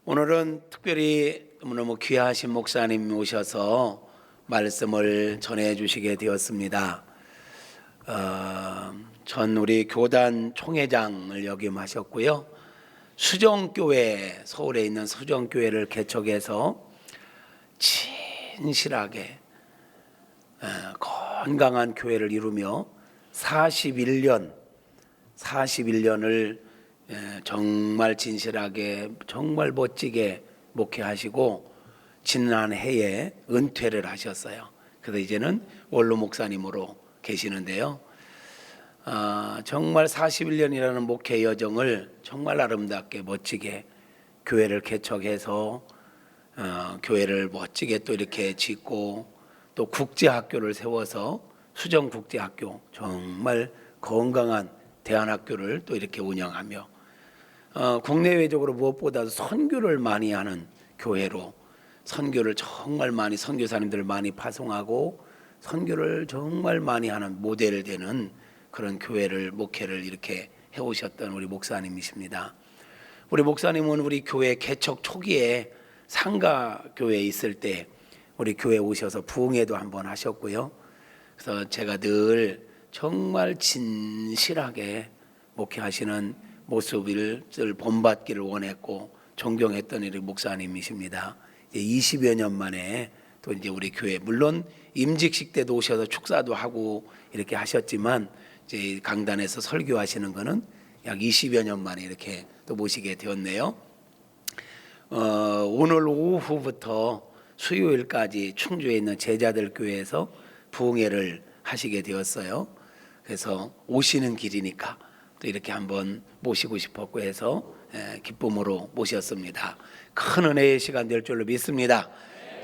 오늘은 특별히 너무너무 귀하신 목사님 오셔서 말씀을 전해 주시게 되었습니다. 전 우리 교단 총회장을 역임하셨고요. 수정교회, 서울에 있는 수정교회를 개척해서 진실하게 건강한 교회를 이루며 41년을 정말 진실하게 정말 멋지게 목회하시고 지난 해에 은퇴를 하셨어요. 그래서 이제는 원로 목사님으로 계시는데요. 정말 41년이라는 목회 여정을 정말 아름답게 멋지게 교회를 개척해서 교회를 멋지게 또 이렇게 짓고 또 국제학교를 세워서 수정국제학교, 정말 건강한 대안학교를 또 이렇게 운영하며 국내외적으로 무엇보다도 선교를 많이 하는 교회로 선교를 정말 많이 선교사님들을 많이 파송하고 선교를 정말 많이 하는 모델 되는 그런 교회를 목회를 이렇게 해오셨던 우리 목사님이십니다. 우리 목사님은 우리 교회 개척 초기에 상가 교회에 있을 때 우리 교회 오셔서 부흥회도 한번 하셨고요. 그래서 제가 늘 정말 진실하게 목회하시는 모습을 본받기를 원했고 존경했던 우리 목사님이십니다. 이제 20여 년 만에 또 이제 우리 교회 물론 임직식 때도 오셔서 축사도 하고 이렇게 하셨지만 이제 강단에서 설교하시는 거는 약 20여 년 만에 이렇게 또 모시게 되었네요. 오늘 오후부터 수요일까지 충주에 있는 제자들 교회에서 부흥회를 하시게 되었어요. 그래서 오시는 길이니까 또 이렇게 한번 모시고 싶었고 해서 기쁨으로 모셨습니다. 큰 은혜의 시간 될 줄로 믿습니다.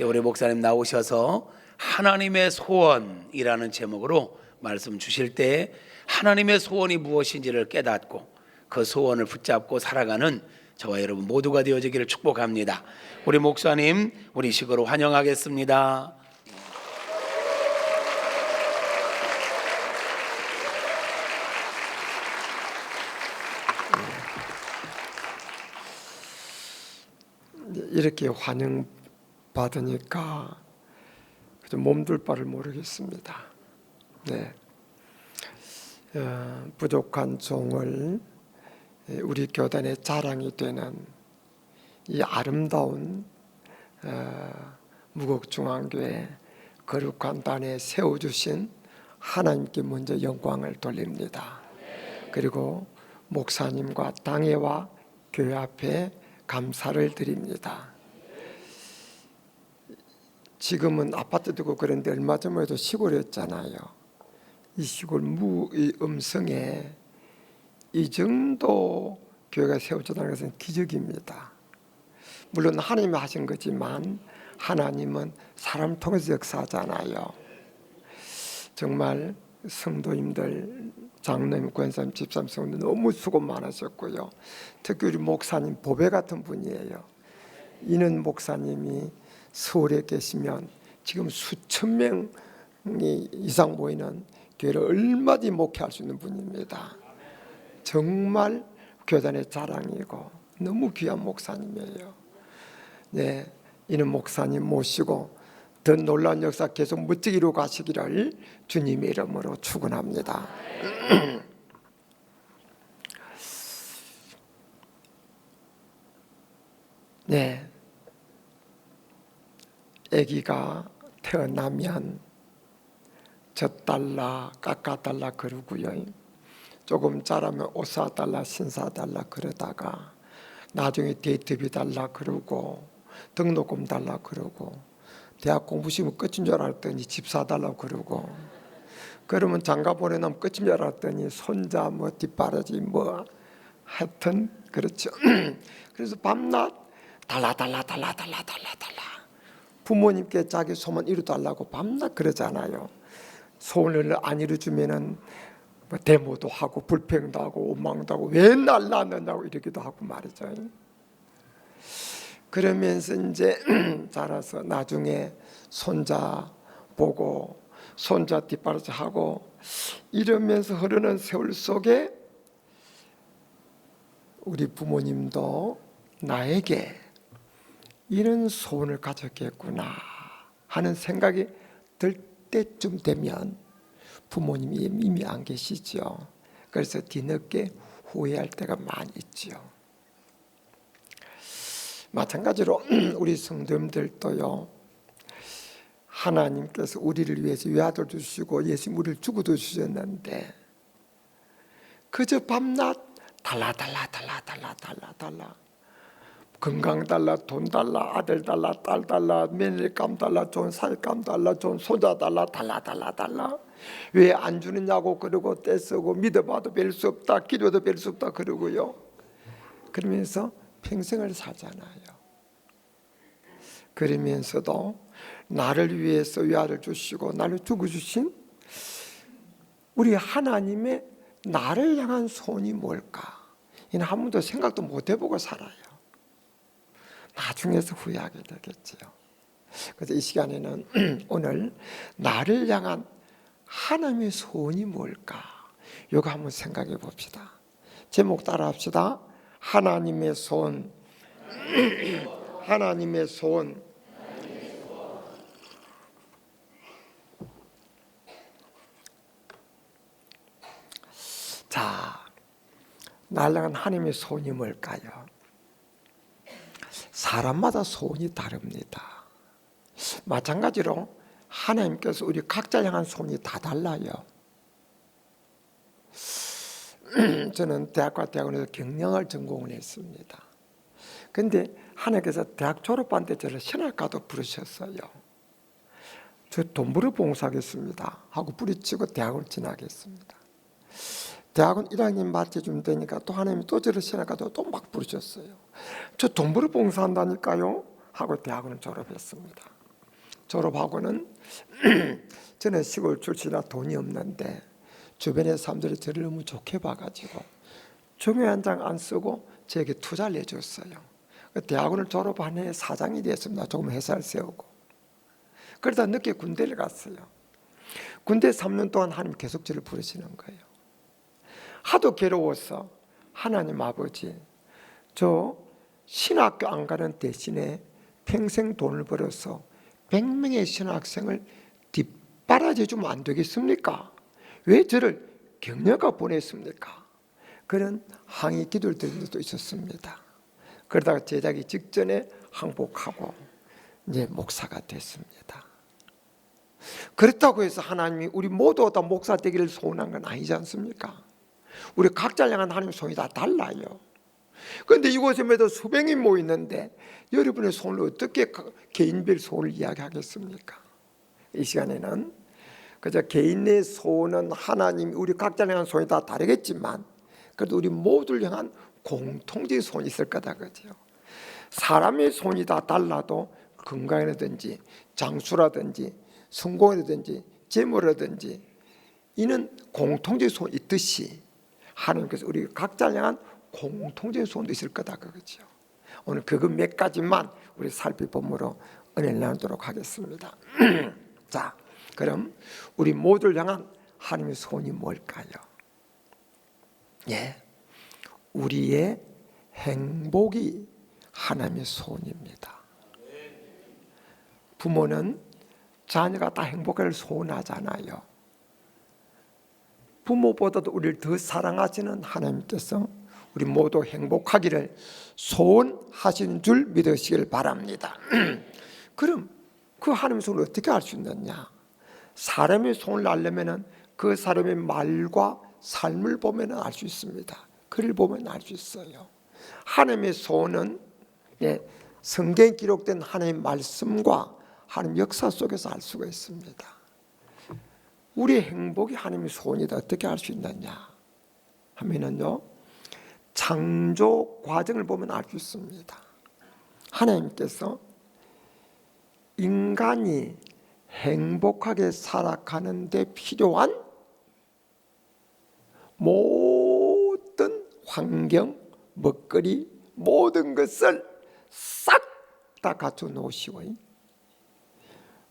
우리 목사님 나오셔서 하나님의 소원이라는 제목으로 말씀 주실 때 하나님의 소원이 무엇인지를 깨닫고 그 소원을 붙잡고 살아가는 저와 여러분 모두가 되어지기를 축복합니다. 우리 목사님 우리 식으로 환영하겠습니다. 이렇게 환영받으니까 몸둘 바를 모르겠습니다. 네. 부족한 종을 우리 교단의 자랑이 되는 이 아름다운 무곡중앙교회 거룩한 단에 세워주신 하나님께 먼저 영광을 돌립니다. 그리고 목사님과 당회와 교회 앞에 감사를 드립니다. 지금은 아파트도 있고 그런데 얼마 전에도 시골이었잖아요. 이 시골 무의 음성에 이 정도 교회가 세워졌다는 것은 기적입니다. 물론 하나님이 하신 거지만 하나님은 사람 통해서 역사하잖아요. 정말 성도님들, 장로님, 권사님, 집사님, 성도 너무 수고 많으셨고요. 특히 우리 목사님 보배 같은 분이에요. 이는 목사님이 서울에 계시면 지금 수천 명이 이상 모이는 교회를 얼마든지 목회할 수 있는 분입니다. 정말 교단의 자랑이고 너무 귀한 목사님이에요. 네, 이는 목사님 모시고 더 놀라운 역사 계속 멋지게 이루어 가시기를 주님의 이름으로 축원합니다. 네, 아기가 태어나면 젖달라 깎아달라 그러고요. 조금 자라면 옷 사달라 신 사달라 그러다가 나중에 데이트비 달라 그러고 등록금 달라 그러고 대학 공부 시험 끝인 줄 알았더니 집 사달라고 그러고 그러면 장가 보내놓으면 끝인 줄 알았더니 손자 뭐 뒷바라지 뭐 하여튼 그렇죠. 그래서 밤낮 달라 부모님께 자기 소원 이루달라고 밤낮 그러잖아요. 소원을 안 이루어주면은 뭐 데모도 하고 불평도 하고 원망도 하고 왜 날 낳느냐고 이러기도 하고 말이죠. 그러면서 이제 자라서 나중에 손자 보고 손자 뒷바라지 하고 이러면서 흐르는 세월 속에 우리 부모님도 나에게 이런 소원을 가졌겠구나 하는 생각이 들 때쯤 되면 부모님이 이미 안 계시죠. 그래서 뒤늦게 후회할 때가 많이 있죠. 마찬가지로 우리 성도님들도요, 하나님께서 우리를 위해서 외아들 주시고 예수님 우리를 죽어도 주셨는데 그저 밤낮 달라 건강 달라, 돈 달라, 아들 달라, 딸 달라, 며느리감 달라, 좋은 사위감 달라, 좋은 손자 달라, 달라 왜 안 주느냐고 그러고 떼쓰고 믿어봐도 별 수 없다, 기도도 별 수 없다 그러고요. 그러면서 평생을 살잖아요. 그러면서도 나를 위해서 외아를 주시고 나를 죽어주신 우리 하나님의 나를 향한 소원이 뭘까? 이는 한 번도 생각도 못 해보고 살아요. 나중에서 후회하게 되겠지요. 그래서 이 시간에는 오늘 나를 향한 하나님의 소원이 뭘까? 이거 한번 생각해 봅시다. 제목 따라 합시다. 하나님의 소원. 하나님의 소원. 자, 나를 향한 하나님의 소원이 뭘까요? 사람마다 소원이 다릅니다. 마찬가지로 하나님께서 우리 각자 향한 소원이 다 달라요. 저는 대학과 대학원에서 경영을 전공을 했습니다. 근데 하나님께서 대학 졸업한 때 저를 신학과도 부르셨어요. 저 돈 벌어 봉사하겠습니다 하고 뿌리치고 대학을 진학했습니다. 대학원 1학년 맞춰주면 되니까 또 하나님이 또 저를 신학과도 또 막 부르셨어요. 저 돈 벌어 봉사한다니까요 하고 대학원을 졸업했습니다. 졸업하고는 저는 시골 출신이라 돈이 없는데 주변의 사람들이 저를 너무 좋게 봐가지고 종이 한 장 안 쓰고 저에게 투자를 해줬어요. 대학원을 졸업한 해에 사장이 됐습니다. 조금 회사를 세우고. 그러다 늦게 군대를 갔어요. 군대 3년 동안 하나님 계속 저를 부르시는 거예요. 하도 괴로워서 하나님 아버지, 저 신학교 안 가는 대신에 평생 돈을 벌어서 100명의 신학생을 뒷바라지 주면 안 되겠습니까? 왜 저를 격려가 보냈습니까? 그런 항의 기도를 드린 적도 있었습니다. 그러다가 제자기 직전에 항복하고 이제 목사가 됐습니다. 그렇다고 해서 하나님이 우리 모두 다 목사 되기를 소원한 건 아니지 않습니까? 우리 각자 향한 하나님의 소원이 다 달라요. 그런데 이곳에 매도 수백 명 모이는데 여러분의 소원을 어떻게 개인별 소원을 이야기하겠습니까? 이 시간에는 그저 개인의 소원은 하나님 우리 각자 향한 소원이 다 다르겠지만 그래도 우리 모두를 향한 공통적인 소원이 있을 거다 그죠. 사람의 소원이 다 달라도 건강이라든지 장수라든지 성공이라든지 재물이라든지 이는 공통적인 소원이 있듯이 하나님께서 우리 각자 향한 공통적인 소원도 있을 거다 그거죠. 오늘 그거 몇 가지만 우리 살펴봄으로 은혜를 나누도록 하겠습니다. 자, 그럼 우리 모두를 향한 하나님의 소원이 뭘까요? 예, 우리의 행복이 하나님의 소원입니다. 부모는 자녀가 다 행복을 소원하잖아요. 부모보다도 우리를 더 사랑하시는 하나님께서 우리 모두 행복하기를 소원하시는 줄 믿으시길 바랍니다. 그럼 그 하나님의 소원을 어떻게 알 수 있느냐? 사람의 소원을 알려면 그 사람의 말과 삶을 보면 알 수 있습니다. 글을 보면 알 수 있어요. 하나님의 소원은 성경에 기록된 하나님의 말씀과 하나님 역사 속에서 알 수가 있습니다. 우리의 행복이 하나님의 소원이다. 어떻게 알 수 있느냐 하면은요, 창조 과정을 보면 알 수 있습니다. 하나님께서 인간이 행복하게 살아가는 데 필요한 모든 환경, 먹거리, 모든 것을 싹 다 갖춰 놓으시고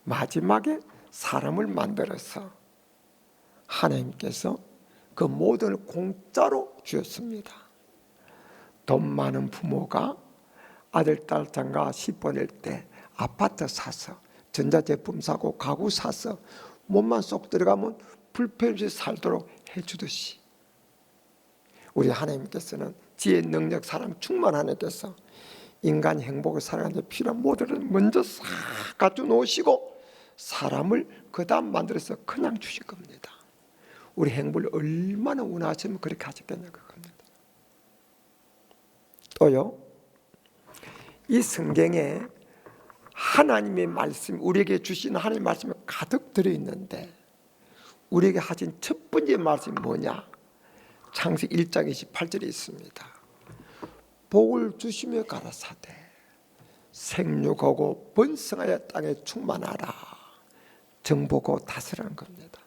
마지막에 사람을 만들어서 하나님께서 그 모든 걸 공짜로 주었습니다. 돈 많은 부모가 아들, 딸 장가 시 보낼 때 아파트 사서 전자제품 사고 가구 사서 몸만 쏙 들어가면 불편 없이 살도록 해주듯이 우리 하나님께서는 지혜, 능력, 사랑 충만한 하나님께서 인간 행복을 살아가는 데 필요한 모델을 먼저 싹 갖춰 놓으시고 사람을 그 다음 만들어서 그냥 주실 겁니다. 우리 행복을 얼마나 원하시면 그렇게 하셨겠냐 그겁니다. 또요, 이 성경에 하나님의 말씀, 우리에게 주신 하나님의 말씀이 가득 들어있는데 우리에게 하신 첫 번째 말씀이 뭐냐? 창세기 1장 28절에 있습니다. 복을 주시며 가라사대 생육하고 번성하여 땅에 충만하라. 정복하고 다스라는 겁니다.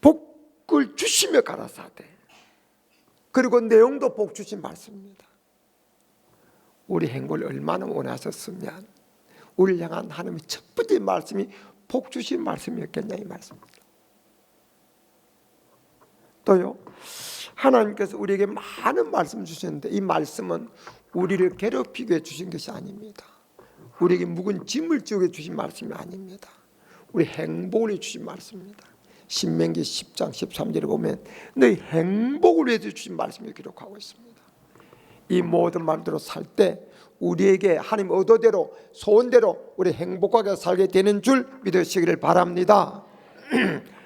복을 주시며 가라사대. 그리고 내용도 복 주신 말씀입니다. 우리 행복을 얼마나 원하셨으면 우리를 향한 하나님의 첫 번째 말씀이 복 주신 말씀이었겠냐 이 말씀입니다. 또요, 하나님께서 우리에게 많은 말씀 주셨는데 이 말씀은 우리를 괴롭히게 해 주신 것이 아닙니다. 우리에게 묵은 짐을 지우게 주신 말씀이 아닙니다. 우리 행복을 주신 말씀입니다. 신명기 10장 13절에 보면 너희 행복을 위해서 주신 말씀을 기록하고 있습니다. 이 모든 말대로 살 때 우리에게 하나님 의도대로 소원대로 우리 행복하게 살게 되는 줄 믿으시기를 바랍니다.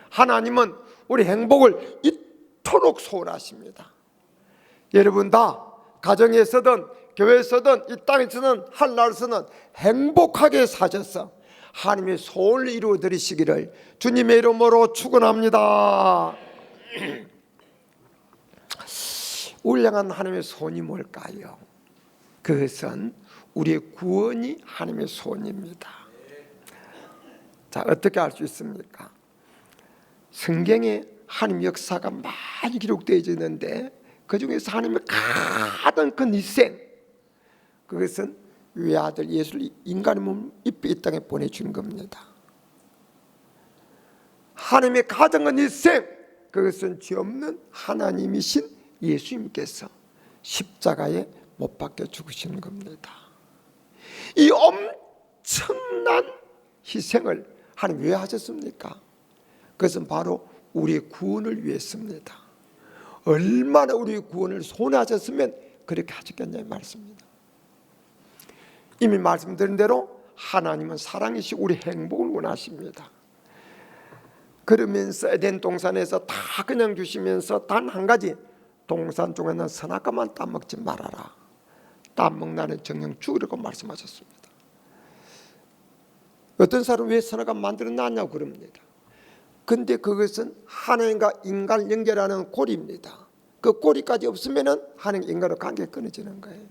하나님은 우리 행복을 이토록 소원하십니다. 여러분 다 가정에서든 교회에서든 이 땅에서든 하늘에서든 행복하게 사셔서 하나님의 소원을 이루어 드리시기를 주님의 이름으로 축원합니다. 우리를 향한 하나님의 소원이 뭘까요? 그것은 우리의 구원이 하나님의 소원입니다. 자, 어떻게 알 수 있습니까? 성경에 하나님 역사가 많이 기록되어 있는데 그 중에서 하나님의 가장 큰 희생, 그것은 외아들 예수를 인간의 몸 입에 이 땅에 보내준 겁니다. 하나님의 가장 큰 희생, 그것은 죄 없는 하나님이신 예수님께서 십자가에 못 박혀 죽으시는 겁니다. 이 엄청난 희생을 하나님 왜 하셨습니까? 그것은 바로 우리의 구원을 위해서입니다. 얼마나 우리의 구원을 소원하셨으면 그렇게 하셨겠냐는 말씀입니다. 이미 말씀드린 대로 하나님은 사랑이시고 우리 행복을 원하십니다. 그러면서 에덴 동산에서 다 그냥 주시면서 단 한 가지, 동산 중에는 선악과만 따먹지 말아라. 따먹나는 정령 죽으라고 말씀하셨습니다. 어떤 사람은 왜 선악과 만들어놨냐고 그럽니다. 근데 그것은 하나님과 인간을 연결하는 고리입니다. 그 고리까지 없으면 하나님 인간과 관계가 끊어지는 거예요.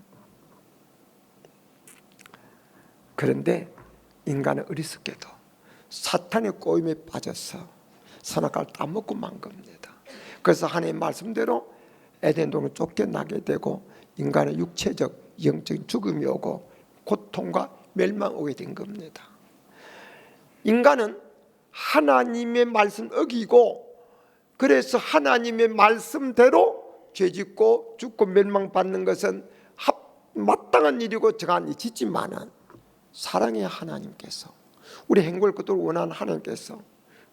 그런데 인간은 어리석게도 사탄의 꼬임에 빠져서 선악과를 따먹고 만 겁니다. 그래서 하나님의 말씀대로 에덴 동을 쫓겨나게 되고 인간의 육체적 영적인 죽음이 오고 고통과 멸망이 오게 된 겁니다. 인간은 하나님의 말씀 어기고 그래서 하나님의 말씀대로 죄짓고 죽고 멸망받는 것은 마땅한 일이고 정한 일이지만은 사랑의 하나님께서 우리 행복을 그토록 원하는 하나님께서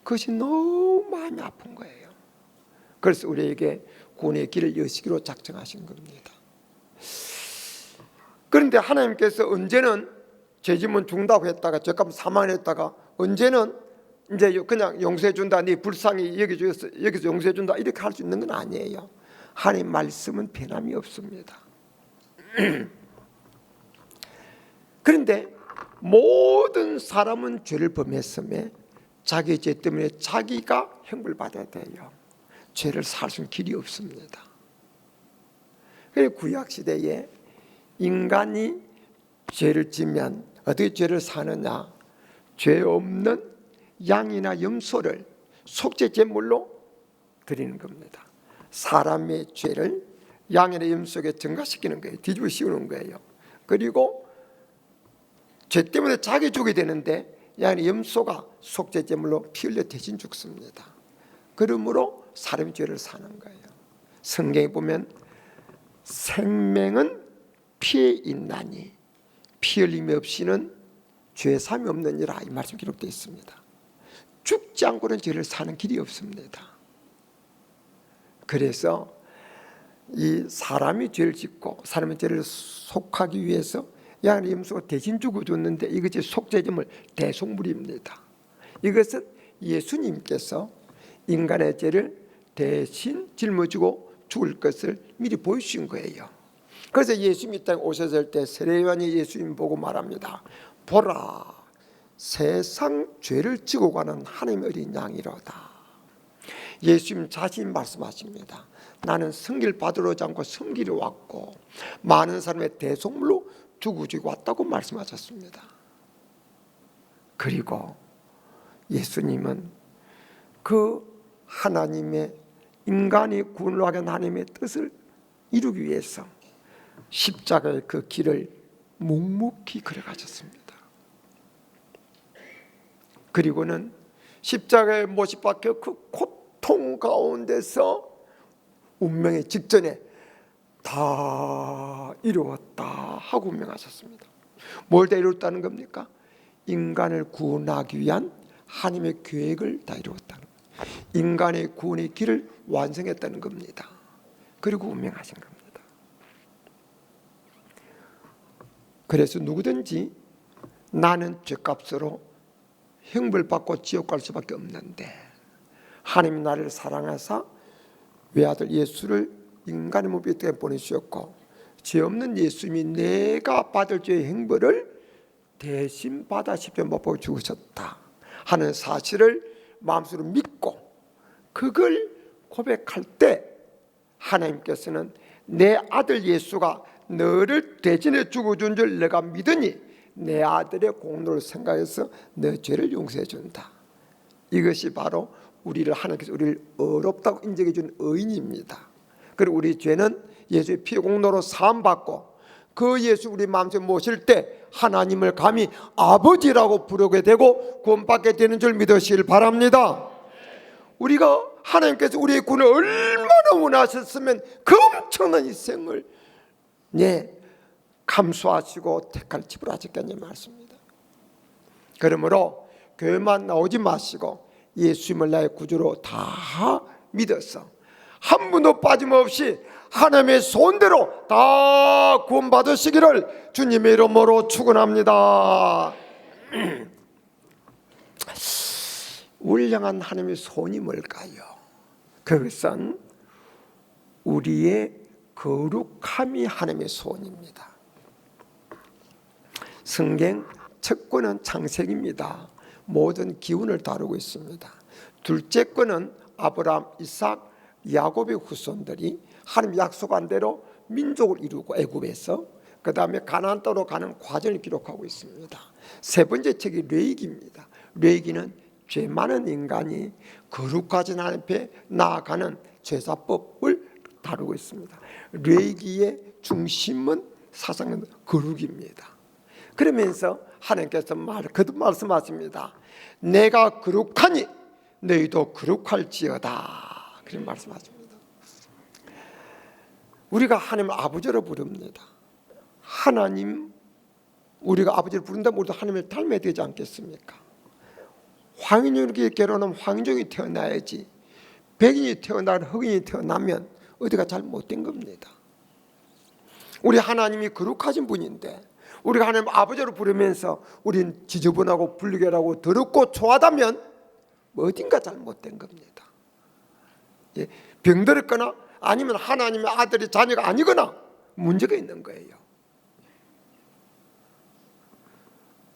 그것이 너무 마음이 아픈 거예요. 그래서 우리에게 구원의 길을 여시기로 작정하신 겁니다. 그런데 하나님께서 언제는 죄지면 죽는다고 했다가 죄값 사망했다가 언제는 이제 그냥 용서해 준다, 네 불쌍히 여기서 용서해 준다 이렇게 할 수 있는 건 아니에요. 하나님 말씀은 변함이 없습니다. 그런데 모든 사람은 죄를 범했음에 자기 죄 때문에 자기가 형벌 받아야 돼요. 죄를 살 수 있는 길이 없습니다. 그래서 구약 시대에 인간이 죄를 지면 어떻게 죄를 사느냐? 죄 없는 양이나 염소를 속죄 제물로 드리는 겁니다. 사람의 죄를 양이나 염소에게 증가시키는 거예요. 뒤집어 씌우는 거예요. 그리고 죄 때문에 자기 죽게 되는데 양이나 염소가 속죄 제물로 피 흘려 대신 죽습니다. 그러므로 사람의 죄를 사는 거예요. 성경에 보면 생명은 피에 있나니 피 흘림이 없이는 죄 사함이 없느니라, 이 말씀 기록되어 있습니다. 죽지 않고는 죄를 사는 길이 없습니다. 그래서 이 사람이 죄를 짓고 사람의 죄를 속하기 위해서 양의 염소가 대신 죽어줬는데 이것이 속죄점을 대속물입니다. 이것은 예수님께서 인간의 죄를 대신 짊어지고 죽을 것을 미리 보여주신 거예요. 그래서 예수님이 이 땅에 오셨을 때 세례요한이 예수님 보고 말합니다. 보라, 세상 죄를 지고 가는 하나님의 어린 양이로다. 예수님 자신이 말씀하십니다. 나는 승기를 받으러 오지 않고 섬기러 왔고 많은 사람의 대속물로 죽어주고 왔다고 말씀하셨습니다. 그리고 예수님은 그 하나님의 인간이 구원을 하게 하나님의 뜻을 이루기 위해서 십자가의 그 길을 묵묵히 걸어가셨습니다. 그리고는 십자가에 못이 박혀 그 고통 가운데서 운명의 직전에 다 이루었다 하고 운명하셨습니다. 뭘 다 이루었다는 겁니까? 인간을 구원하기 위한 하나님의 계획을 다 이루었다는 거예요. 인간의 구원의 길을 완성했다는 겁니다. 그리고 운명하신 겁니다. 그래서 누구든지 나는 죄값으로 형벌받고 지옥 갈 수밖에 없는데 하나님이 나를 사랑하사 외아들 예수를 인간의 몸에 때문에 보내주셨고 죄 없는 예수님이 내가 받을 죄의 형벌을 대신 받아 십자가에 죽으셨다 하는 사실을 마음속으로 믿고 그걸 고백할 때 하나님께서는 내 아들 예수가 너를 대신해 죽어준 줄 내가 믿으니 내 아들의 공로를 생각해서 너 죄를 용서해 준다. 이것이 바로 우리를 하나님께서 우리를 어렵다고 인정해 준 의인입니다. 그리고 우리 죄는 예수의 피 공로로 사함받고 그 예수 우리 마음속에 모실 때 하나님을 감히 아버지라고 부르게 되고 구원받게 되는 줄 믿으시길 바랍니다. 우리가 하나님께서 우리의 구원을 얼마나 원하셨으면 그 엄청난 희생을 감수하시고 택할 집을 하셨겠냐 말씀입니다. 그러므로 교회만 나오지 마시고 예수님을 나의 구주로 다 믿어서 한 분도 빠짐없이 하나님의 손대로 다 구원받으시기를 주님의 이름으로 축원합니다. 우리를 향한 하나님의 손이 뭘까요? 그것은 우리의 거룩함이 하나님의 손입니다. 성경 첫 권은 창세기입니다. 모든 기운을 다루고 있습니다. 둘째 권은 아브라함, 이삭, 야곱의 후손들이 하나님 약속한 대로 민족을 이루고 애굽에서 그 다음에 가나안 땅으로 가는 과정을 기록하고 있습니다. 세 번째 책이 레위기입니다. 레위기는 죄 많은 인간이 거룩하신 하나님 앞에 나아가는 제사법을 다루고 있습니다. 레위기의 중심은 사상은 거룩입니다. 그러면서 하나님께서 거듭 말씀하십니다. 내가 거룩하니 너희도 거룩할지어다. 그런 말씀하십니다. 우리가 하나님 아버지로 부릅니다. 하나님 우리가 아버지를 부른다면 우리도 하나님을 닮아야 되지 않겠습니까? 황인종이 결혼하면 황인종이 태어나야지 백인이 태어나고 흑인이 태어나면 어디가 잘못된 겁니다. 우리 하나님이 거룩하신 분인데 우리가 하나님 아버지로 부르면서 우린 지저분하고 불리게하고 더럽고 초하다면 어딘가 잘못된 겁니다. 병들었거나 아니면 하나님의 아들이 자녀가 아니거나 문제가 있는 거예요.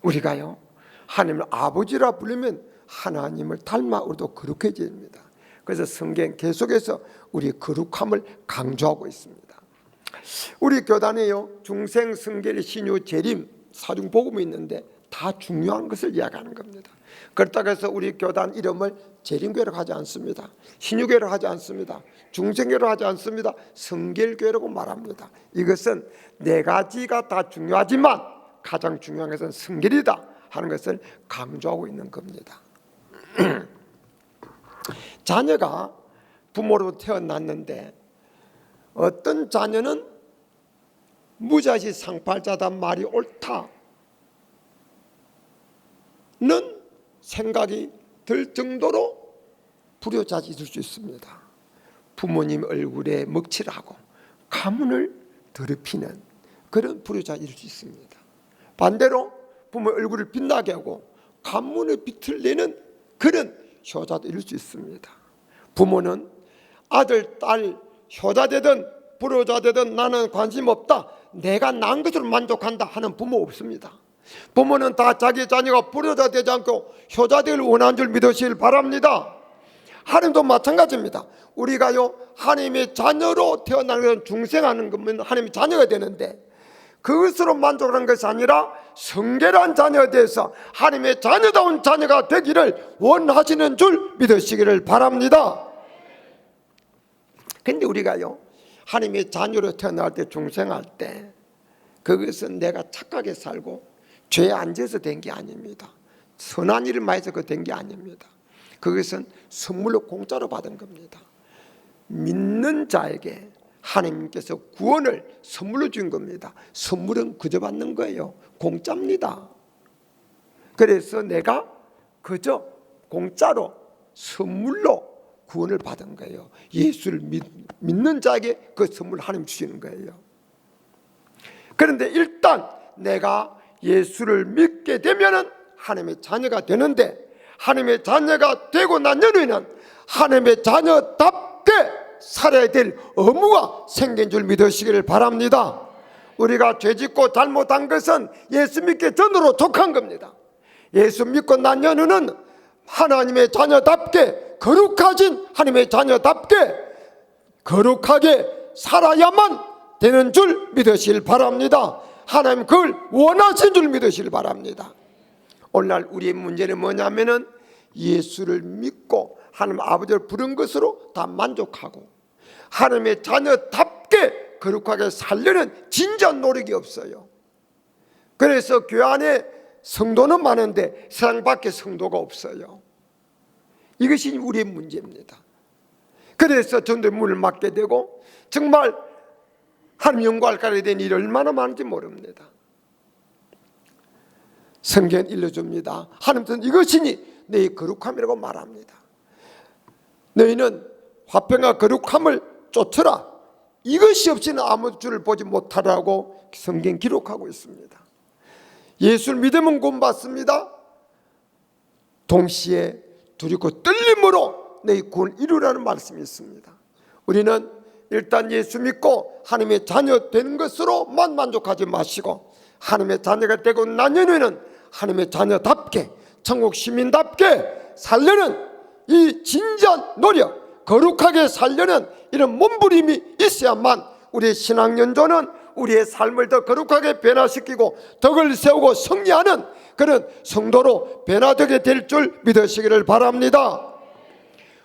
우리가요 하나님을 아버지라 부르면 하나님을 닮아 우리도 거룩해집니다. 그래서 성경 계속해서 우리의 거룩함을 강조하고 있습니다. 우리 교단에요 중생, 성결, 신유, 재림, 사중, 복음이 있는데 다 중요한 것을 이야기하는 겁니다. 그렇다고 해서 우리 교단 이름을 재림교회로 하지 않습니다. 신유교회로 하지 않습니다. 중생교회로 하지 않습니다. 성결교회라고 말합니다. 이것은 네 가지가 다 중요하지만 가장 중요한 것은 성결이다 하는 것을 강조하고 있는 겁니다. 자녀가 부모로 태어났는데 어떤 자녀는 무자식 상팔자다 말이 옳다는 생각이 들 정도로 불효자식이 있을 수 있습니다. 부모님 얼굴에 먹칠하고 가문을 더럽히는 그런 불효자식이 있을 수 있습니다. 반대로 부모 얼굴을 빛나게 하고 가문을 비틀내는 그런 효자도 이룰 수 있습니다. 부모는 아들, 딸, 효자 되든 불효자 되든 나는 관심 없다, 내가 난 것으로 만족한다 하는 부모 없습니다. 부모는 다 자기 자녀가 불효자 되지 않고 효자 되길 원하는 줄 믿으시길 바랍니다. 하나님도 마찬가지입니다. 우리가요, 하나님의 자녀로 태어나는 중생하는 것은 하나님의 자녀가 되는데, 그것으로 만족하는 것이 아니라 성결한 자녀에 대해서 하나님의 자녀다운 자녀가 되기를 원하시는 줄 믿으시기를 바랍니다. 근데 우리가요, 하나님의 자녀로 태어날 때, 중생할 때, 그것은 내가 착하게 살고 죄에 앉아서 된 게 아닙니다. 선한 일을 많이 해서 된 게 아닙니다. 그것은 선물로 공짜로 받은 겁니다. 믿는 자에게 하나님께서 구원을 선물로 준 겁니다. 선물은 그저 받는 거예요. 공짜입니다. 그래서 내가 그저 공짜로 선물로 구원을 받은 거예요. 예수를 믿는 자에게 그 선물 하나님 주시는 거예요. 그런데 일단 내가 예수를 믿게 되면은 하나님의 자녀가 되는데, 하나님의 자녀가 되고 난 이후에는 하나님의 자녀답게 살아야 될 의무가 생긴 줄 믿으시기를 바랍니다. 우리가 죄짓고 잘못한 것은 예수 믿기 전으로 족한 겁니다. 예수 믿고 난 이후는 하나님의 자녀답게, 거룩하신 하나님의 자녀답게 거룩하게 살아야만 되는 줄 믿으시길 바랍니다. 하나님 그걸 원하신 줄 믿으시길 바랍니다. 오늘날 우리의 문제는 뭐냐면은 예수를 믿고 하나님 아버지를 부른 것으로 다 만족하고 하나님의 자녀답게 거룩하게 살려는 진지한 노력이 없어요. 그래서 교회 안에 성도는 많은데 세상 밖에 성도가 없어요. 이것이 우리의 문제입니다. 그래서 전도의 문을 막게 되고 정말 하나님 영광을 된 일이 얼마나 많은지 모릅니다. 성경은 일러줍니다. 하나님은 이것이니 너희 거룩함이라고 말합니다. 너희는 화평과 거룩함을 쫓으라. 이것이 없이는 아무 줄을 보지 못하라고 성경 기록하고 있습니다. 예수를 믿으면 구원받습니다. 동시에 두렵고 떨림으로 너희 구원을 이루라는 말씀이 있습니다. 우리는 일단 예수 믿고 하나님의 자녀 되는 것으로만 만족하지 마시고 하나님의 자녀가 되고 난 이후에는 하나님의 자녀답게 천국 시민답게 살려는 이 진지한 노력, 거룩하게 살려는 이런 몸부림이 있어야만 우리의 신앙 연조는 우리의 삶을 더 거룩하게 변화시키고 덕을 세우고 승리하는 그런 성도로 변화되게 될 줄 믿으시기를 바랍니다.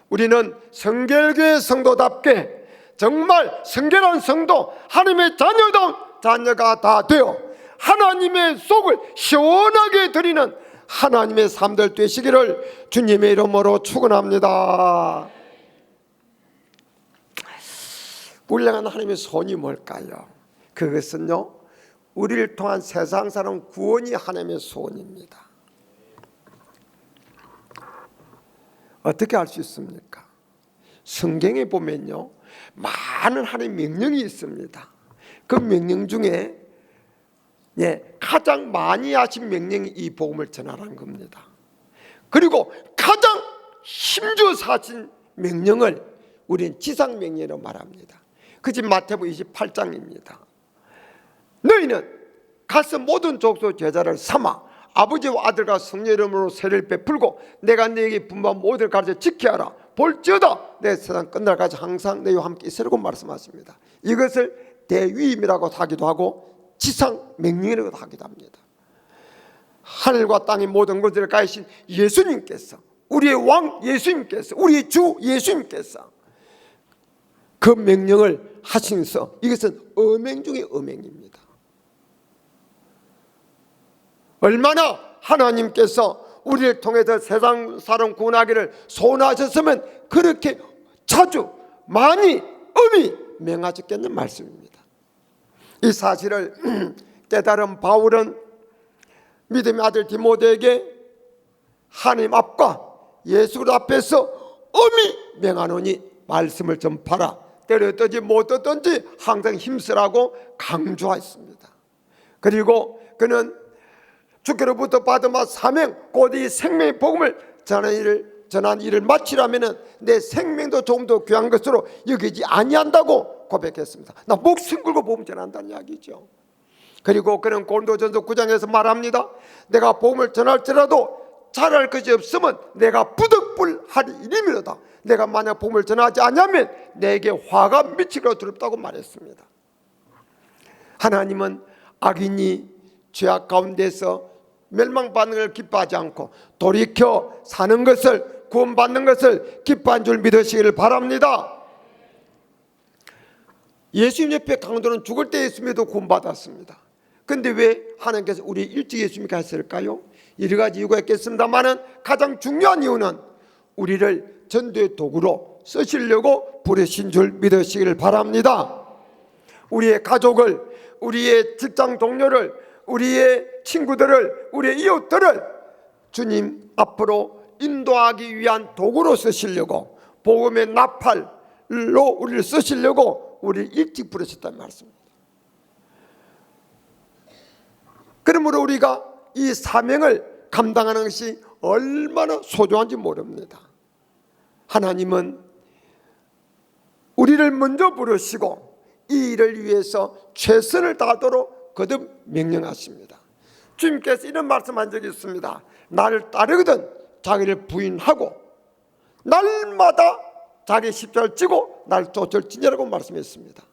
우리는 성결교회 성도답게 정말 성결한 성도, 하나님의 자녀다운 자녀가 다 되어 하나님의 속을 시원하게 드리는 하나님의 삶들 되시기를 주님의 이름으로 축원합니다. 불량한 하나님의 손이 뭘까요? 그것은요, 우리를 통한 세상 사람 구원이 하나님의 소원입니다. 어떻게 알 수 있습니까? 성경에 보면요, 많은 하나님의 명령이 있습니다. 그 명령 중에 가장 많이 하신 명령이 이 복음을 전하라는 겁니다. 그리고 가장 힘주어서 하신 명령을 우리는 지상명령이라고 말합니다. 그것이 마태복음 28장입니다. 너희는 가서 모든 족속 제자를 삼아 아버지와 아들과 성령 이름으로 세례를 베풀고 내가 너에게 분부한 모든 가르쳐 지켜야 하라. 볼지어다 내 세상 끝날까지 항상 너희와 함께 있으라고 말씀하십니다. 이것을 대위임이라고 하기도 하고 지상명령이라고 하기도 합니다. 하늘과 땅의 모든 것들을 가지신 예수님께서, 우리의 왕 예수님께서, 우리의 주 예수님께서 그 명령을 하시면서 이것은 엄행 중의 엄행입니다. 얼마나 하나님께서 우리를 통해서 세상 사람 구원하기를 소원하셨으면 그렇게 자주 많이 엄히 명하셨겠는 말씀입니다. 이 사실을 깨달은 바울은 믿음의 아들 디모데에게 하나님 앞과 예수 앞에서 엄히 명하노니 말씀을 전파라. 때렸든지 못 듣든지 항상 힘쓰라고 강조했습니다. 그리고 그는 주께로부터 받은 사명, 곧 이 생명의 복음을 전한 일을 마치려면 내 생명도 조금 더 귀한 것으로 여기지 아니한다고 고백했습니다. 나 목숨 걸고 복음 전한다는 이야기죠. 그리고 그는 고린도전서 9장에서 말합니다. 내가 복음을 전할지라도 잘할 것이 없으면 내가 부득불하리 이름이로다. 내가 만약 복음을 전하지 않으면 내게 화가 미치기로 두렵다고 말했습니다. 하나님은 악인이 죄악 가운데서 멸망받는 것을 기뻐하지 않고 돌이켜 사는 것을, 구원받는 것을 기뻐한 줄 믿으시기를 바랍니다. 예수님 옆에 강도는 죽을 때 예수님도 구원받았습니다. 그런데 왜 하나님께서 우리 일찍 예수 믿게 하실까요? 여러 가지 이유가 있겠습니다만 가장 중요한 이유는 우리를 전도의 도구로 쓰시려고 부르신 줄 믿으시기를 바랍니다. 우리의 가족을, 우리의 직장 동료를, 우리의 친구들을, 우리의 이웃들을 주님 앞으로 인도하기 위한 도구로 쓰시려고, 복음의 나팔로 우리를 쓰시려고 우리를 일찍 부르셨다는 말씀입니다. 그러므로 우리가 이 사명을 감당하는 것이 얼마나 소중한지 모릅니다. 하나님은 우리를 먼저 부르시고 이 일을 위해서 최선을 다하도록 거듭 명령하십니다. 주님께서 이런 말씀한 적이 있습니다. 나를 따르거든 자기를 부인하고 날마다 자기 십자가를 지고 나를 쫓을지니라고 말씀했습니다.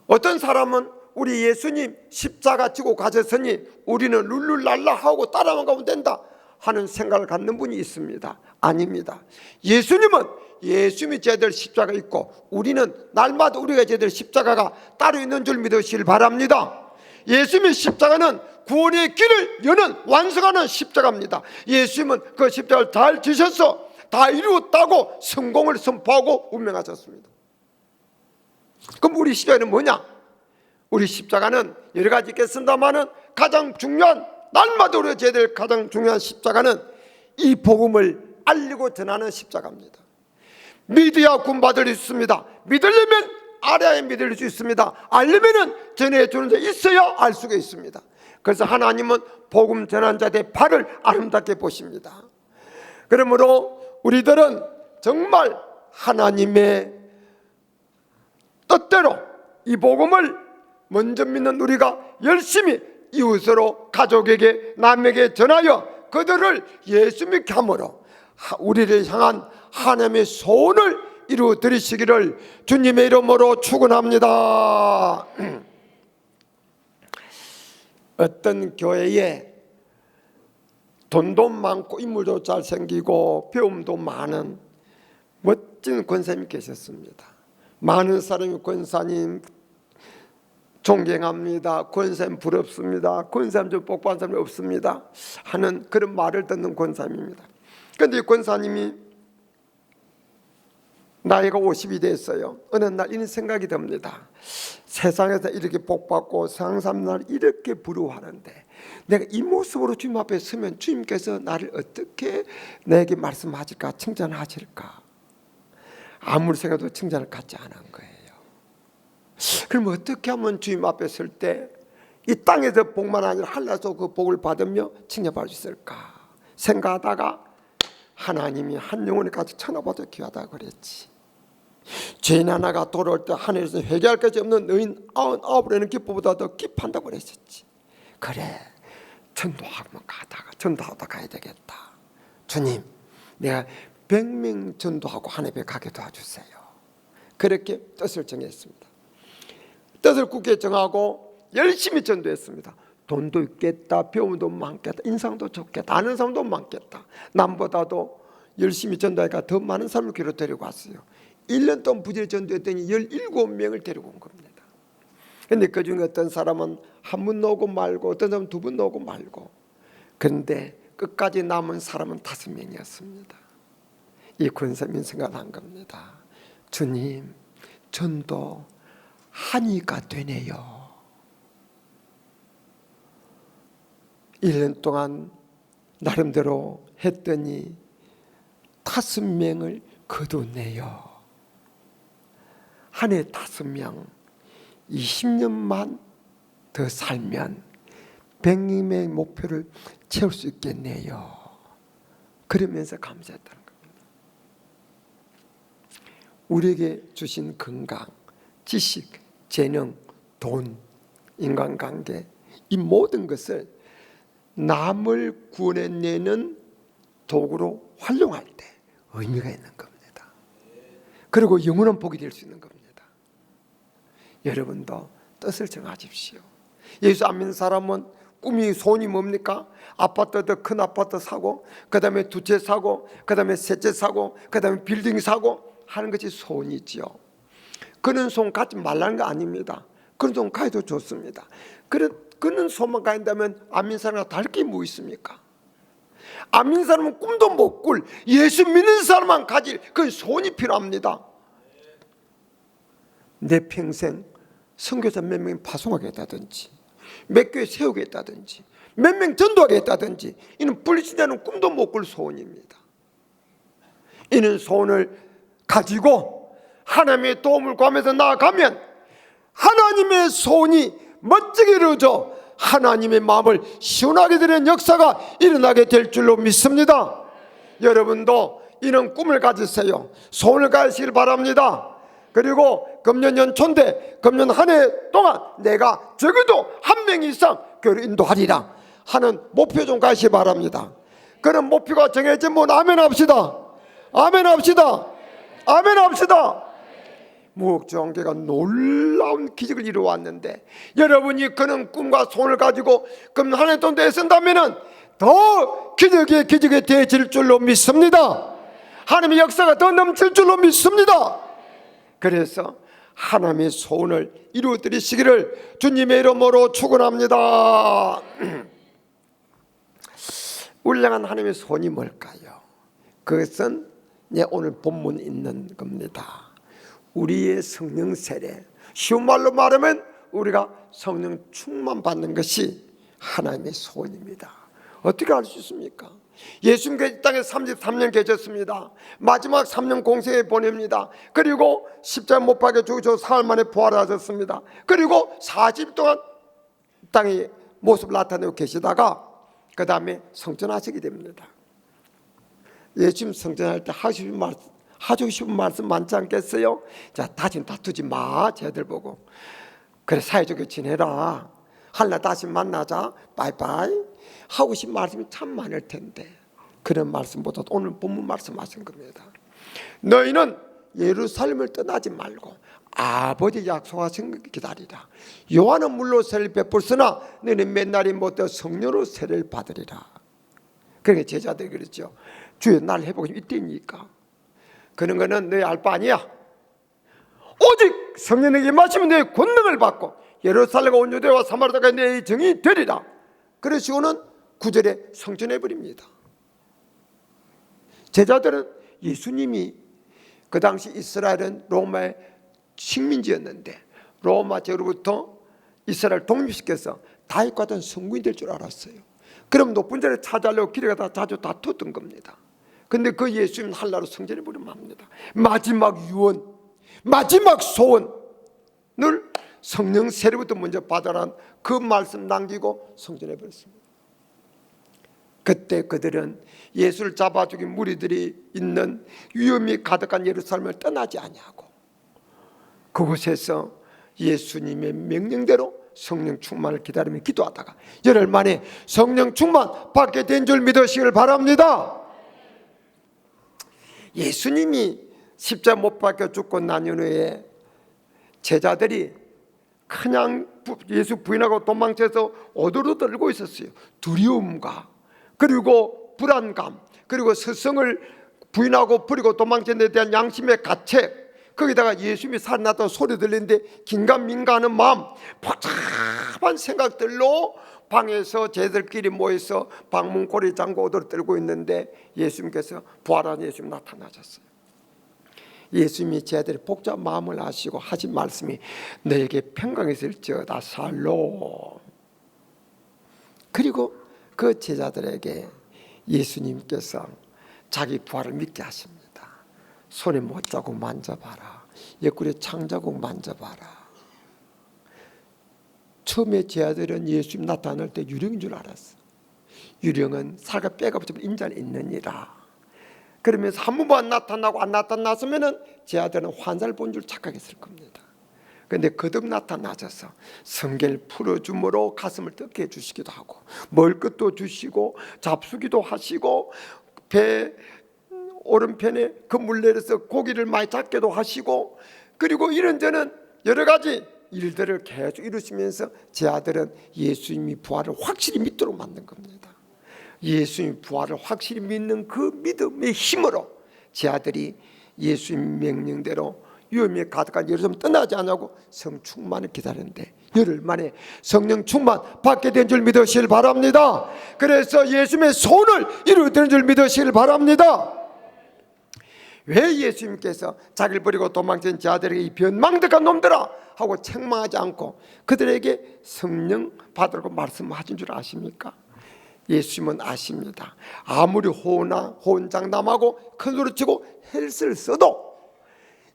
어떤 사람은 우리 예수님 십자가 지고 가셨으니 우리는 룰루랄라 하고 따라만 가면 된다 하는 생각을 갖는 분이 있습니다. 아닙니다. 예수님은 예수님이 제들 십자가 있고 우리는 날마다 우리가 제들 십자가가 따로 있는 줄 믿으시길 바랍니다. 예수님의 십자가는 구원의 길을 여는 완성하는 십자가입니다. 예수님은 그 십자가를 잘 지셔서 다 이루었다고 성공을 선포하고 운명하셨습니다. 그럼 우리 십자가는 뭐냐? 우리 십자가는 여러 가지 있겠습니다만은 가장 중요한, 날마다 우리가 져야 될 가장 중요한 십자가는 이 복음을 알리고 전하는 십자가입니다. 믿어야 구원받을 수 있습니다. 믿으려면 알아야 믿을 수 있습니다. 알려면 전해주는 자 있어야 알 수가 있습니다. 그래서 하나님은 복음 전한 자들의 발을 아름답게 보십니다. 그러므로 우리들은 정말 하나님의 뜻대로 이 복음을 먼저 믿는 우리가 열심히 이웃으로, 가족에게, 남에게 전하여 그들을 예수 믿게 함으로 우리를 향한 하나님의 소원을 이루어 드리시기를 주님의 이름으로 축원합니다. 어떤 교회에 돈도 많고 인물도 잘생기고 배움도 많은 멋진 권사님이 계셨습니다. 많은 사람이 권사님 존경합니다, 권사님 부럽습니다, 권사님 좀 복받은 사람이 없습니다 하는 그런 말을 듣는 권사님입니다. 그런데 이 권사님이 나이가 50이 됐어요. 어느 날 이런 생각이 듭니다. 세상에서 이렇게 복받고 상삼 날 이렇게 부러워하는데 내가 이 모습으로 주님 앞에 서면 주님께서 나를 어떻게 내게 말씀하실까, 칭찬하실까? 아무리 생각해도 칭찬을 갖지 않은 거예요. 그럼 어떻게 하면 주님 앞에 설 때 이 땅에서 복만 아니라 하늘에서 그 복을 받으며 칭찬받을 수 있을까 생각하다가 하나님이 한 영혼이 같이 천하보다 귀하다 그랬지. 죄인 하나가 돌아올 때 하늘에서 회개할 것이 없는 의인 99이라는 기쁨보다 더 기판다고 그랬었지. 그래, 전도하면 전도하다 가야 되겠다. 주님, 내가 100명 전도하고 하늘에 가게 도와주세요. 그렇게 뜻을 정했습니다. 뜻을 굳게 정하고 열심히 전도했습니다. 돈도 있겠다, 배움도 많겠다, 인상도 좋겠다, 아는 사람도 많겠다. 남보다도 열심히 전도하니까 더 많은 사람을 귀로 데리고 왔어요. 1년 동안 부지런히 전도했더니 17명을 데리고 온 겁니다. 그런데 그중에 어떤 사람은 한 번 나오고 말고, 어떤 사람은 2번 나오고 말고, 그런데 끝까지 남은 사람은 5명이었습니다. 이 권사님이 생각한 겁니다. 주님, 전도 한이가 되네요. 1년 동안 나름대로 했더니 5명을 거두네요. 한 해 5명, 20년만 더 살면 100명의 목표를 채울 수 있겠네요. 그러면서 감사했다는 겁니다. 우리에게 주신 건강, 지식, 재능, 돈, 인간관계, 이 모든 것을 남을 구원해내는 도구로 활용할 때 의미가 있는 겁니다. 그리고 영원한 복이 될 수 있는 겁니다. 여러분도 뜻을 정하십시오. 예수 안 믿는 사람은 꿈이 소원이 뭡니까? 아파트, 더 큰 아파트 사고, 그 다음에 2채 사고, 그 다음에 3채 사고, 그 다음에 빌딩 사고 하는 것이 소원이지요. 그런 소원 갖지 말라는 거 아닙니다. 그런 소원 가져도 좋습니다. 그런 소원만 가진다면 안 믿는 사람과 다를 게 뭐 있습니까? 안 믿는 사람은 꿈도 못 꿀, 예수 믿는 사람만 가질 그 소원이 필요합니다. 내 평생 선교사 몇 명 파송하겠다든지, 몇 교회 세우겠다든지, 몇 명 전도하겠다든지, 이는 불신자는 꿈도 못 꿀 소원입니다. 이는 소원을 가지고 하나님의 도움을 구하면서 나아가면 하나님의 소원이 멋지게 이루어져 하나님의 마음을 시원하게 되는 역사가 일어나게 될 줄로 믿습니다. 여러분도 이런 꿈을 가지세요. 소원을 가지시길 바랍니다. 그리고 금년 연초인데 금년 한 해 동안 내가 적어도 1명 이상 교회를 인도하리라 하는 목표 좀 가시기 바랍니다. 그런 목표가 정해지면 아멘 합시다. 아멘 합시다. 아멘 합시다. 무역정계가 놀라운 기적을 이루어왔는데 여러분이 그런 꿈과 소원을 가지고 금년 한 해 동안 애쓴다면 더 기적이 되어질 줄로 믿습니다. 하나님의 역사가 더 넘칠 줄로 믿습니다. 그래서 하나님의 소원을 이루어드리시기를 주님의 이름으로 축원합니다. 울량한 하나님의 소원이 뭘까요? 그것은 오늘 본문에 있는 겁니다. 우리의 성령 세례, 쉬운 말로 말하면 우리가 성령 충만 받는 것이 하나님의 소원입니다. 어떻게 알 수 있습니까? 예수님께서 이 땅에 33년 계셨습니다. 마지막 3년 공생에 보냅니다. 그리고 십자가 못 박혀 죽으셔서 사흘 만에 부활하셨습니다. 그리고 40일 동안 땅에 모습을 나타내고 계시다가 그 다음에 성전하시게 됩니다. 예수님 성전할 때 하시고 싶은 말씀 많지 않겠어요? 자, 다시는 다투지 마. 쟤들 보고 그래 사이좋게 지내라. 하나 다시 만나자. 바이바이. 하고 싶은 말씀이 참 많을 텐데 그런 말씀보다 오늘 본문 말씀하신 겁니다. 너희는 예루살렘을 떠나지 말고 아버지 약속하신 것 기다리라. 요한은 물로 세례를 베풀으나 너희는 맨날이 못되어 성령으로 세례를 받으리라. 그러니까 제자들이 그랬죠. 주여 날 회복이 이때니까 그런 거는 너희 알 바 아니야. 오직 성령에게 마시면 너희 권능을 받고 예루살렘과 온 유대와 사마리아가 너희 정이 되리라. 그러시고는 9절에 성전해버립니다. 제자들은 예수님이 그 당시 이스라엘은 로마의 식민지였는데 로마 제로부터 이스라엘 독립시켜서 다윗과 같은 성군이 될 줄 알았어요. 그럼 높은 자리에 찾아려고 길에 가다 자주 다퉜던 겁니다. 근데 그 예수님 한나로 성전해버리면 합니다. 마지막 유언, 마지막 소원을 성령 세례부터 먼저 받아란 그 말씀 남기고 성전해버렸습니다. 그때 그들은 예수를 잡아 죽인 무리들이 있는 위험이 가득한 예루살렘을 떠나지 아니하고 그곳에서 예수님의 명령대로 성령 충만을 기다리며 기도하다가 열흘 만에 성령 충만 받게 된 줄 믿으시길 바랍니다. 예수님이 십자가 못 박혀 죽고 난 후에 제자들이 그냥 예수 부인하고 도망쳐서 어디로 들고 있었어요. 두려움과 그리고 불안감 그리고 스승을 부인하고 버리고 도망친 데 대한 양심의 가책 거기다가 예수님이 살아났다고 소리 들리는데 긴가민가하는 마음 복잡한 생각들로 방에서 쟤들끼리 모여서 방문고리 잠고 오도록 들고 있는데 예수님께서 부활한 예수님 나타나셨어요. 예수님이 제자들의 복잡한 마음을 아시고 하신 말씀이 너에게 평강이 있을지어다 샬롬. 그리고 그 제자들에게 예수님께서 자기 부활을 믿게 하십니다. 손에 못자국 만져봐라. 옆구리에 창자국 만져봐라. 처음에 제자들은 예수님 나타날 때 유령인 줄 알았어. 유령은 살과 뼈가 붙으면 인자는 있느니라. 그러면서 한 번만 나타나고 안 나타났으면 제자들은 환상을 본 줄 착각했을 겁니다. 그런데 거듭 나타나셔서 성경을 풀어줌으로 가슴을 뜨게 해주시기도 하고 먹을 것도 주시고 잡수기도 하시고 배 오른편에 그물 내려서 고기를 많이 잡게도 하시고 그리고 이런저런 여러 가지 일들을 계속 이루시면서 제자들은 예수님이 부활을 확실히 믿도록 만든 겁니다. 예수님이 부활을 확실히 믿는 그 믿음의 힘으로 제자들이 예수님 명령대로 위험에 가득한 예루살렘 떠나지 않냐고 성충만을 기다렸는데 열흘 만에 성령 충만 받게 된 줄 믿으시길 바랍니다. 그래서 예수님의 소원을 이루어지는 줄 믿으시길 바랍니다. 왜 예수님께서 자기를 버리고 도망친 자들에게 이 변망덕한 놈들아 하고 책망하지 않고 그들에게 성령 받으라고 말씀하신 줄 아십니까? 예수님은 아십니다. 아무리 호언장담하고 큰 소리치고 헬스를 써도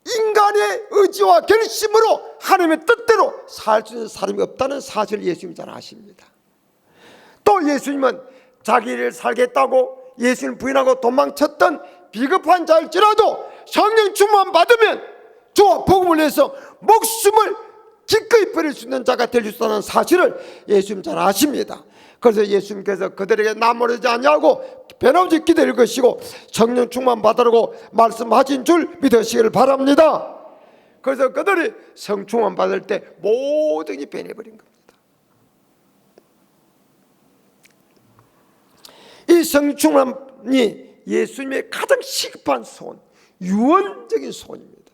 인간의 의지와 결심으로 하나님의 뜻대로 살 수 있는 사람이 없다는 사실을 예수님이 잘 아십니다. 또 예수님은 자기를 살겠다고 예수님 부인하고 도망쳤던 비겁한 자일지라도 성령 충만 받으면 주와 복음을 위해서 목숨을 기꺼이 버릴 수 있는 자가 될 수 있다는 사실을 예수님 잘 아십니다. 그래서 예수님께서 그들에게 나무르지 않냐고 변함없이 기다릴 것이고 성령 충만 받으라고 말씀하신 줄 믿으시길 바랍니다. 그래서 그들이 성충만 받을 때 모든 게 변해버린 겁니다. 이 성충만이 예수님의 가장 시급한 소원, 유언적인 소원입니다.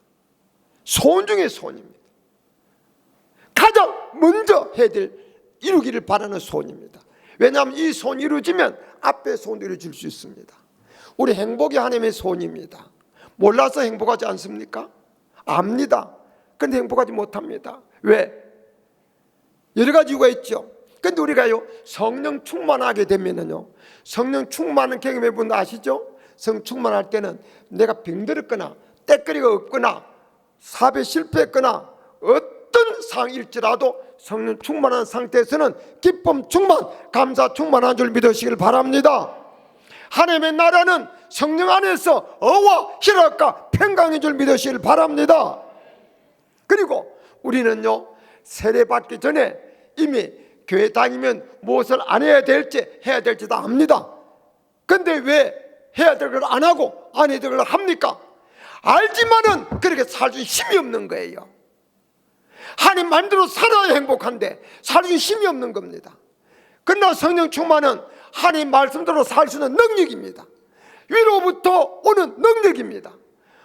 소원 중의 소원입니다. 가장 먼저 해야 될 이루기를 바라는 소원입니다. 왜냐하면 이 소원이 이루어지면 앞에 소원도 이루어질 수 있습니다. 우리 행복이 하나님의 소원입니다. 몰라서 행복하지 않습니까? 압니다. 그런데 행복하지 못합니다. 왜? 여러 가지 이유가 있죠. 그런데 우리가요 성령 충만하게 되면은요 성령 충만은 경험해 본 거 아시죠? 성 충만할 때는 내가 병들었거나 때거리가 없거나 사업에 실패했거나 어떤 상황일지라도 성령 충만한 상태에서는 기쁨 충만, 감사 충만한 줄 믿으시길 바랍니다. 하나님의 나라는 성령 안에서 어와 희락과 평강인 줄 믿으시길 바랍니다. 그리고 우리는요 세례받기 전에 이미 교회 다니면 무엇을 안 해야 될지 해야 될지 다 압니다. 근데 왜 해야 될 걸 안 하고 안 해야 될 걸 합니까? 알지만은 그렇게 살 수 힘이 없는 거예요. 하나님 마음대로 살아야 행복한데 살 수 힘이 없는 겁니다. 그러나 성령 충만은 하나님 말씀대로 살 수 있는 능력입니다. 위로부터 오는 능력입니다.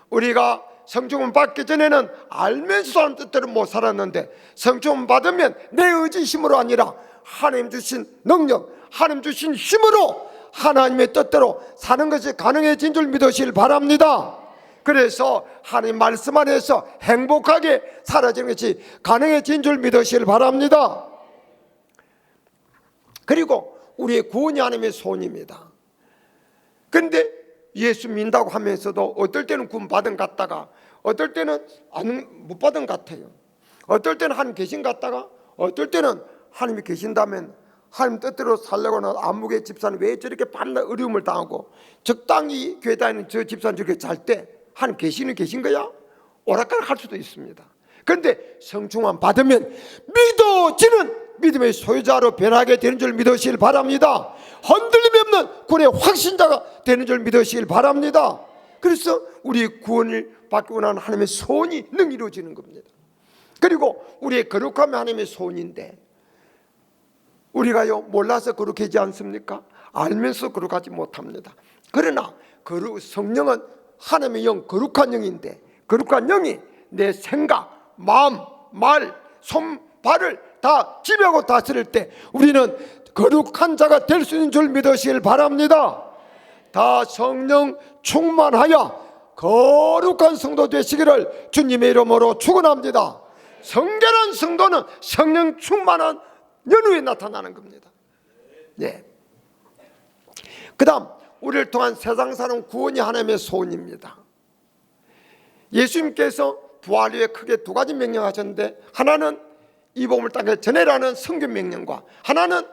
우리가 성충만 받기 전에는 알면서 사람 뜻대로 못 살았는데 성충만 받으면 내 의지 힘으로 아니라 하나님 주신 능력, 하나님 주신 힘으로 하나님의 뜻대로 사는 것이 가능해진 줄 믿으시길 바랍니다. 그래서 하나님 말씀 안에서 행복하게 살아지는 것이 가능해진 줄 믿으시길 바랍니다. 그리고 우리의 구원이 하나님의 소원입니다. 그런데 예수 믿는다고 하면서도 어떨 때는 구원 받은 것 같다가 어떨 때는 못 받은 것 같아요. 어떨 때는 하나님 계신 것 같다가 어떨 때는 하나님이 계신다면 하나님 뜻대로 살려고는 안목의 집사는 왜 저렇게 밤낮 어려움을 당하고 적당히 교회 다니는 저 집사는 저렇게 잘 때 하나님 계신 거야? 오락가락 할 수도 있습니다. 그런데 성충만 받으면 믿어지는 믿음의 소유자로 변하게 되는 줄 믿으시길 바랍니다. 흔들림이 없는 구원의 확신자가 되는 줄 믿으시길 바랍니다. 그래서 우리의 구원을 받기 원하는 하나님의 소원이 능 이루어지는 겁니다. 그리고 우리의 거룩함이 하나님의 소원인데 우리가요 몰라서 거룩하지 않습니까? 알면서 거룩하지 못합니다. 그러나 성령은 하나님의 영, 거룩한 영인데 거룩한 영이 내 생각, 마음, 말, 손, 발을 다 지배하고 다스릴 때 우리는 거룩한 자가 될 수 있는 줄 믿으시길 바랍니다. 다 성령 충만하여 거룩한 성도 되시기를 주님의 이름으로 축원합니다. 성결한 성도는 성령 충만한 연후에 나타나는 겁니다. 예. 그 다음 우리를 통한 세상 사람 구원이 하나님의 소원입니다. 예수님께서 부활 후에 크게 두 가지 명령하셨는데, 하나는 이 복음을 땅에 전해라는 성경 명령과 하나는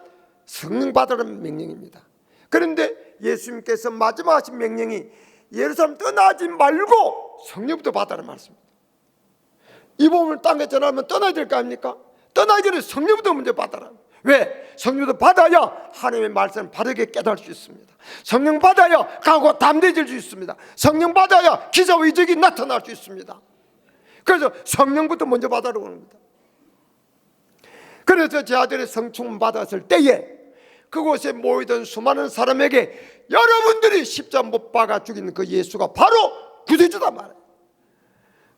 성령 받으라는 명령입니다. 그런데 예수님께서 마지막 하신 명령이 예루살렘 떠나지 말고 성령부터 받으라는 말씀입니다. 이 복음을 땅에 전하면 떠나야 될 거 아닙니까? 떠나기 전에 성령부터 먼저 받아라. 왜? 성령부터 받아야 하나님의 말씀을 바르게 깨달을 수 있습니다. 성령 받아야 강하고 담대해질 수 있습니다. 성령 받아야 기사와 이적이 나타날 수 있습니다. 그래서 성령부터 먼저 받아라고 합니다. 그래서 제 아들이 성충만 받았을 때에 그곳에 모이던 수많은 사람에게 여러분들이 십자가 못 박아 죽인 그 예수가 바로 구세주다 말이에요.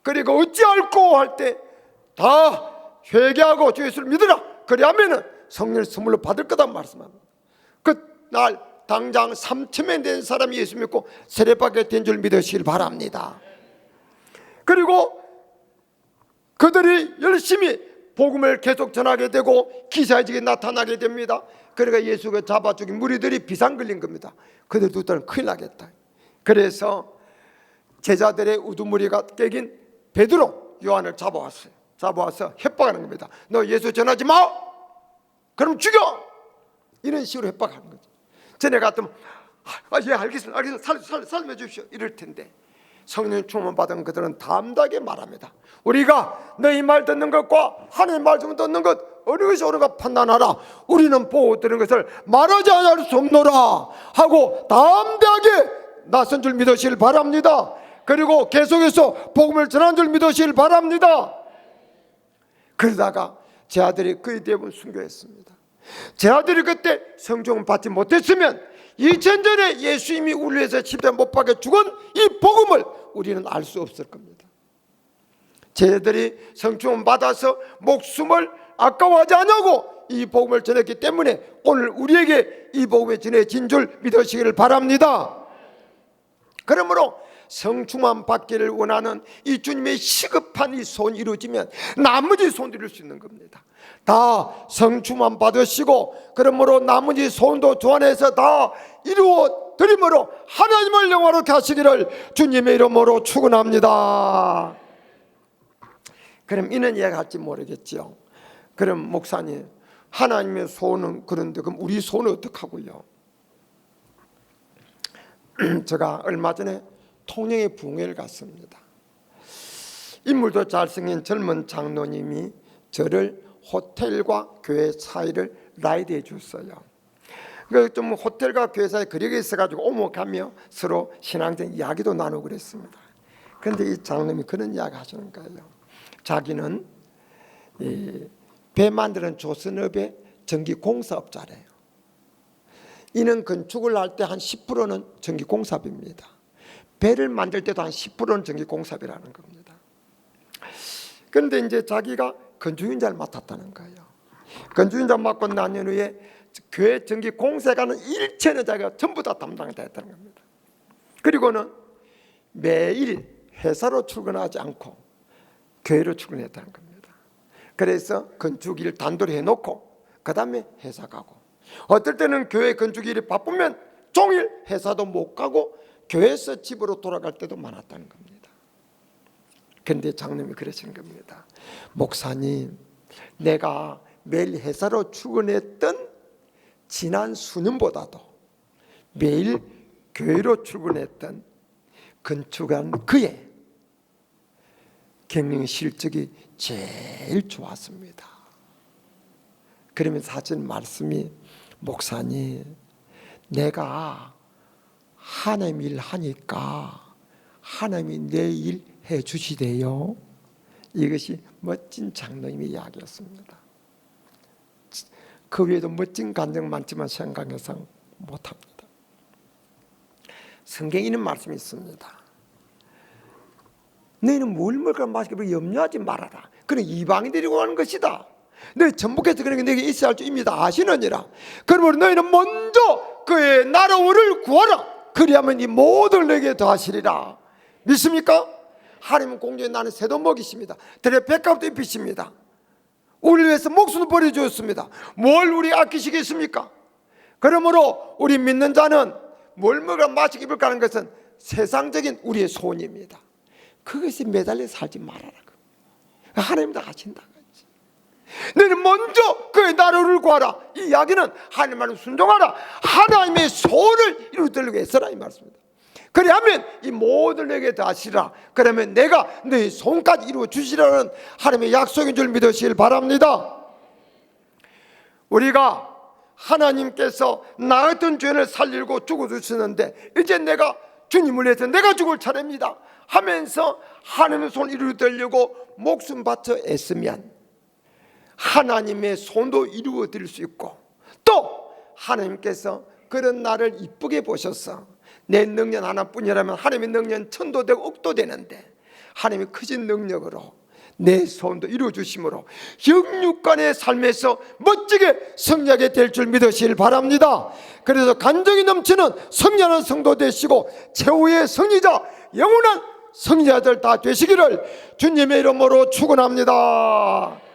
그리고 어찌할꼬 할 때 다 회개하고 주 예수를 믿으라. 그리하면은 성령을 선물로 받을 거다 말씀합니다. 그날 당장 3,000명 된 사람이 예수 믿고 세례받게 된 줄 믿으시길 바랍니다. 그리고 그들이 열심히 복음을 계속 전하게 되고 기사직이 나타나게 됩니다. 그러니까 예수가 잡아 죽인 무리들이 비상 걸린 겁니다. 그들 두 딸은 큰일 나겠다. 그래서 제자들의 우두머리가 깨긴 베드로, 요한을 잡아왔어요. 잡아와서 협박하는 겁니다. 너 예수 전하지 마! 그럼 죽여! 이런 식으로 협박하는 거죠. 전에 같으면 예 알겠습니다. 살려주십시오 이럴 텐데, 성령 충만 받은 그들은 담대하게 말합니다. 우리가 너희 말 듣는 것과 하나님의 말씀 듣는 것 어느 것이 옳은가 판단하라. 우리는 보고 들은 것을 말하지 않을 수 없노라 하고 담대하게 나선 줄 믿으시길 바랍니다. 그리고 계속해서 복음을 전한 줄 믿으시길 바랍니다. 그러다가 제 아들이 거의 대부분 순교했습니다. 제 아들이 그때 성종을 받지 못했으면 2000년 전에 예수님이 우리를 위해서 십자가에 못 박혀 죽은 이 복음을 우리는 알 수 없을 겁니다. 쟤들이 성충을 받아서 목숨을 아까워하지 않고 이 복음을 전했기 때문에 오늘 우리에게 이 복음이 전해진 줄 믿으시기를 바랍니다. 그러므로 성충만 받기를 원하는 이 주님의 시급한 이 소원이 이루어지면 나머지 소원도 이룰 수 있는 겁니다. 다 성충만 받으시고 그러므로 나머지 소원도 주 안에서 다 이루어 드림으로 하나님을 영화롭게 하시기를 주님의 이름으로 축원합니다. 그럼 이는 이해할지 모르겠죠. 그럼 목사님, 하나님의 소원은 그런데 그럼 우리 소원은 어떡하고요? 제가 얼마 전에 통영의 붕회를 갔습니다. 인물도 잘생긴 젊은 장로님이 저를 호텔과 교회 사이를 라이드해 줬어요. 좀 호텔과 교회 사이 거리가 있어가지고 오목하며 서로 신앙적인 이야기도 나누고 그랬습니다. 그런데 이 장로님이 그런 이야기 하시는 거예요. 자기는 배 만드는 조선업의 전기공사업자래요. 이는 건축을 할 때 한 10%는 전기공사비입니다. 배를 만들 때도 한 10%는 전기공사비라는 겁니다. 그런데 이제 자기가 건축인자를 맡았다는 거예요. 건축인자 맡고 난 후에 교회 전기공사가는 일체는 자기가 전부 다 담당했다 했다는 겁니다. 그리고는 매일 회사로 출근하지 않고 교회로 출근했다는 겁니다. 그래서 건축일 단도로 해놓고 그 다음에 회사 가고, 어떨 때는 교회 건축일이 바쁘면 종일 회사도 못 가고 교회에서 집으로 돌아갈 때도 많았다는 겁니다. 그런데 장로님이 그러시는 겁니다. 목사님, 내가 매일 회사로 출근했던 지난 수년보다도 매일 교회로 출근했던 건축한 그의 경영 실적이 제일 좋았습니다. 그러면서 하신 말씀이, 목사님, 내가 하나님 일 하니까 하나님이 내 일 해주시대요. 이것이 멋진 장로님의 이야기였습니다. 그 외에도 멋진 간증 많지만 생각해서 못합니다. 성경에 있는 말씀이 있습니다. 너희는 뭘 먹을까 마실까 염려하지 말아라. 그는 이방인들이 원하는 것이다. 너희 전복해서 그런 게 내게 있어야 할 줄 이미 다 아시느니라. 그러므로 너희는 먼저 그의 나라를 구하라. 그리하면 이 모든 내게 더하시리라. 믿습니까? 하나님은 공중에 나는 새도 먹이십니다. 들에 백합도 입히십니다. 우리를 위해서 목숨을 버려주었습니다. 뭘 우리 아끼시겠습니까? 그러므로 우리 믿는 자는 뭘 먹으라 마시고 입을까 하는 것은 세상적인 우리의 소원입니다. 그것이 매달려 살지 말아라. 하나님 다 하신다. 너는 먼저 그의 나라를 구하라. 이 이야기는 하나님 말씀 순종하라. 하나님의 소원을 이루도록 했으라 이 말씀입니다. 그리하면 이 모든 내게 다 하시라. 그러면 내가 너희 소원까지 이루어 주시라는 하나님의 약속인 줄 믿으시길 바랍니다. 우리가 하나님께서 나 같은 죄인을 살리고 죽어주시는데 이제 내가 주님을 위해서 내가 죽을 차례입니다 하면서 하나님의 손을 이루어드리려고 목숨 바쳐 애쓰면 하나님의 손도 이루어 드릴 수 있고, 또 하나님께서 그런 나를 이쁘게 보셔서 내 능력 하나뿐이라면 하나님의 능력은 천도 되고 억도 되는데 하나님의 크신 능력으로 내 소원도 이루어 주심으로 영육간의 삶에서 멋지게 승리하게 될 줄 믿으시길 바랍니다. 그래서 간정이 넘치는 승리하는 성도 되시고 최후의 승리자, 영원한 승리자들 다 되시기를 주님의 이름으로 축원합니다.